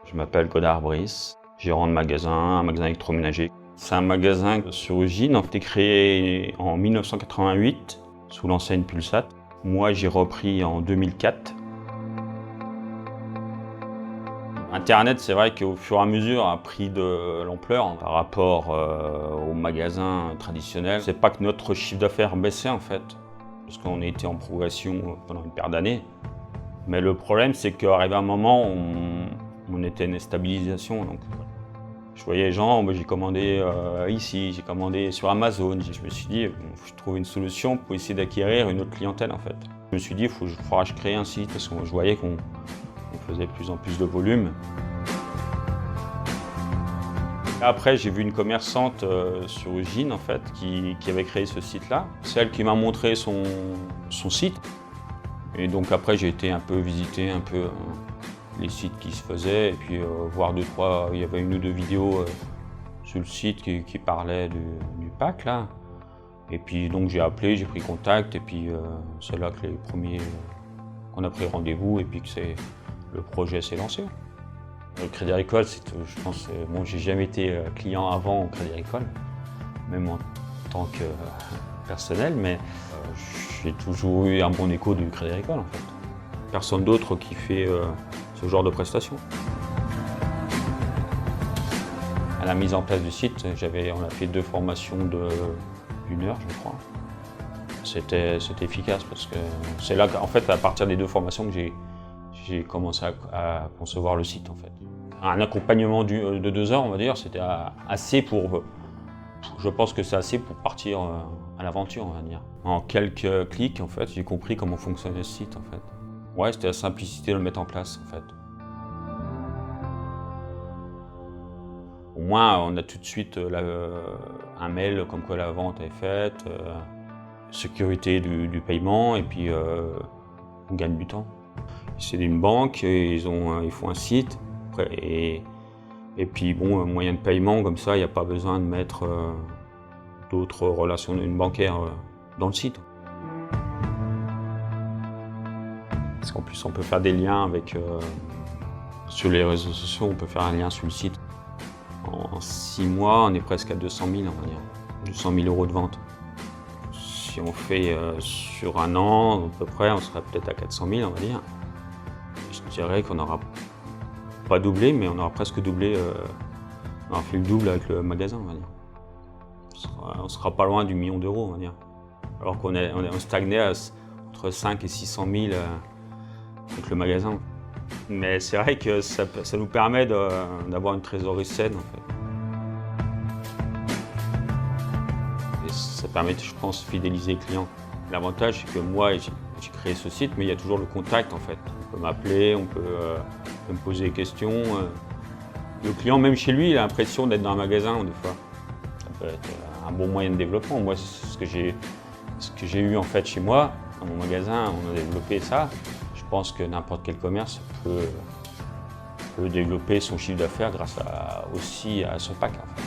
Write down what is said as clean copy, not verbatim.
Je m'appelle Godard Brice, gérant de magasin, un magasin électroménager. C'est un magasin sur Ugine, été créé en 1988 sous l'enseigne Pulsat. Moi, j'ai repris en 2004. Internet, c'est vrai qu'au fur et à mesure a pris de l'ampleur par rapport aux magasins traditionnels. C'est pas que notre chiffre d'affaires baissait en fait, parce qu'on a été en progression pendant une paire d'années. Mais le problème, c'est qu'arrivé un moment, on était une stabilisation. Donc, je voyais les gens, j'ai commandé ici, j'ai commandé sur Amazon. Je me suis dit, il faut que je trouve une solution pour essayer d'acquérir une autre clientèle en fait. Je me suis dit, il faudra que je crée un site, parce que je voyais qu'on faisait de plus en plus de volume. Après, j'ai vu une commerçante sur Ugine en fait, qui avait créé ce site-là. C'est elle qui m'a montré son site. Et donc après, j'ai été un peu visiter les sites qui se faisaient, et puis voir deux, trois, il y avait une ou deux vidéos sur le site qui parlaient du pack là. Et puis donc j'ai appelé, j'ai pris contact, et puis c'est là que les premiers, qu'on a pris rendez-vous, et puis que le projet s'est lancé. Le Crédit Agricole, je pense, bon, j'ai jamais été client avant au Crédit Agricole, même en tant que personnel, mais j'ai toujours eu un bon écho du Crédit Agricole en fait. Personne d'autre qui fait ce genre de prestations. À la mise en place du site, on a fait 2 formations d'1 heure, je crois. C'était efficace parce que c'est là qu'en fait, à partir des 2 formations que j'ai commencé à concevoir le site en fait. Un accompagnement de 2 heures, on va dire, c'était assez je pense que c'est assez pour partir à l'aventure, on va dire. En quelques clics, en fait, j'ai compris comment fonctionnait ce site, en fait. Ouais, c'était la simplicité de le mettre en place, en fait. Au moins, on a tout de suite un mail comme quoi la vente est faite, sécurité du paiement, et puis on gagne du temps. C'est une banque, et ils font un site, et puis bon, moyen de paiement, comme ça, il n'y a pas besoin de mettre d'autres relations bancaires dans le site. Parce qu'en plus, on peut faire des liens avec, sur les réseaux sociaux, on peut faire un lien sur le site. En 6 mois, on est presque à 200 000, on va dire. 200 000 € de vente. Si on fait sur un an, à peu près, on serait peut-être à 400 000, on va dire. Je dirais qu'on n'aura pas doublé, mais on aura presque doublé. On aura fait le double avec le magasin, on va dire. On sera pas loin du million d'euros, on va dire. Alors qu'on stagnait entre 5 et 600 000 avec le magasin. Mais c'est vrai que ça nous permet d'avoir une trésorerie saine, en fait. Et ça permet, je pense, de fidéliser les clients. L'avantage, c'est que moi, j'ai créé ce site, mais il y a toujours le contact, en fait. On peut m'appeler, on peut me poser des questions. Le client, même chez lui, il a l'impression d'être dans un magasin, des fois. Ça peut être un bon moyen de développement. Moi, c'est ce que j'ai eu en fait chez moi, dans mon magasin, on a développé ça. Je pense que n'importe quel commerce peut développer son chiffre d'affaires grâce aussi à son pack. En fait.